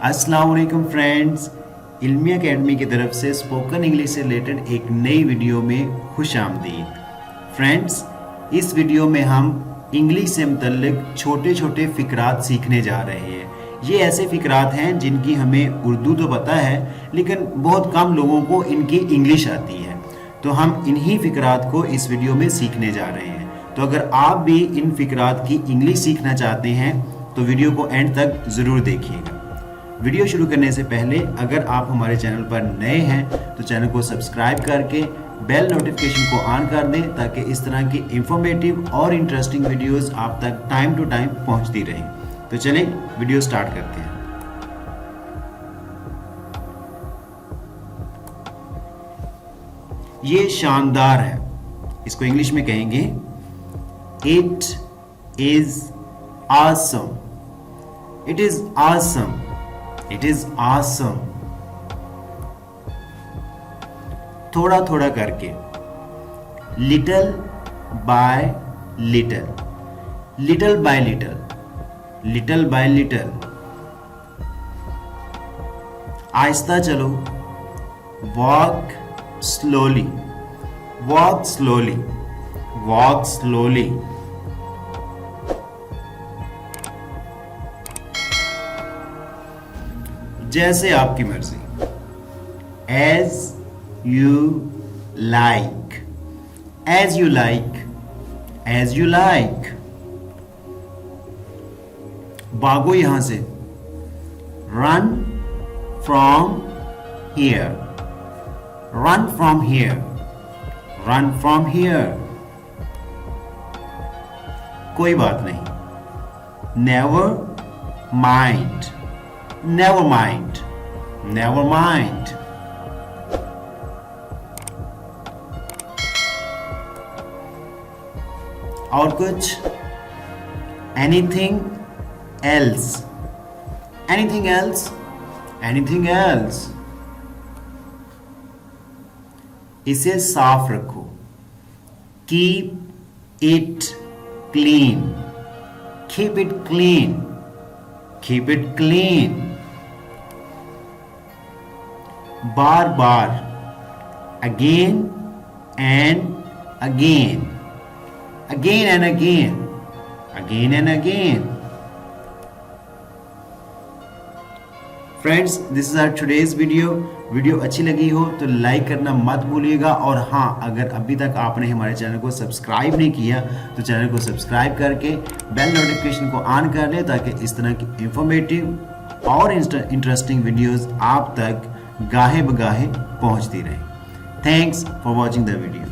अस्सलाम वालेकुम फ्रेंड्स, इल्मी एकेडमी की तरफ से स्पोकन इंग्लिश से रिलेटेड एक नई वीडियो में खुश आमदीद। फ्रेंड्स, इस वीडियो में हम इंग्लिश से मुतल्लिक छोटे छोटे फ़िक्रात सीखने जा रहे हैं। ये ऐसे फ़िक्रात हैं जिनकी हमें उर्दू तो पता है, लेकिन बहुत कम लोगों को इनकी इंग्लिश आती है। तो हम इन्हीं फ़िक्रात को इस वीडियो में सीखने जा रहे हैं। तो अगर आप भी इन फ़िक्रात की इंग्लिश सीखना चाहते हैं तो वीडियो को एंड तक ज़रूर देखिएगा। वीडियो शुरू करने से पहले अगर आप हमारे चैनल पर नए हैं तो चैनल को सब्सक्राइब करके बेल नोटिफिकेशन को ऑन कर दें ताकि इस तरह की इंफॉर्मेटिव और इंटरेस्टिंग वीडियोस आप तक टाइम टू टाइम पहुंचती रहें। तो चलें वीडियो स्टार्ट करते हैं। ये शानदार है, इसको इंग्लिश में कहेंगे it is awesome. It is awesome. It is awesome. थोड़ा थोड़ा करके, little by little, little by little, little by little. आहिस्ता चलो, walk slowly, walk slowly, walk slowly. जैसे आपकी मर्जी, as you like, as you like, as you like. भागो यहां से, run from here, run from here, run from here. कोई बात नहीं, never mind, never mind, never mind. और कुछ, anything else, anything else, anything else. इसे साफ रखो, keep it clean, keep it clean, keep it clean. बार बार, again and again, again and again, again and again. Friends, this is our today's video. Video अच्छी लगी हो तो like करना मत भूलिएगा, और हाँ, अगर अभी तक आपने हमारे चैनल को सब्सक्राइब नहीं किया तो चैनल को सब्सक्राइब करके बेल नोटिफिकेशन को ऑन कर लें ताकि इस तरह की इंफॉर्मेटिव और इंटरेस्टिंग वीडियोस आप तक गाहे बगाहे पहुंचती रहे। Thanks for watching the video.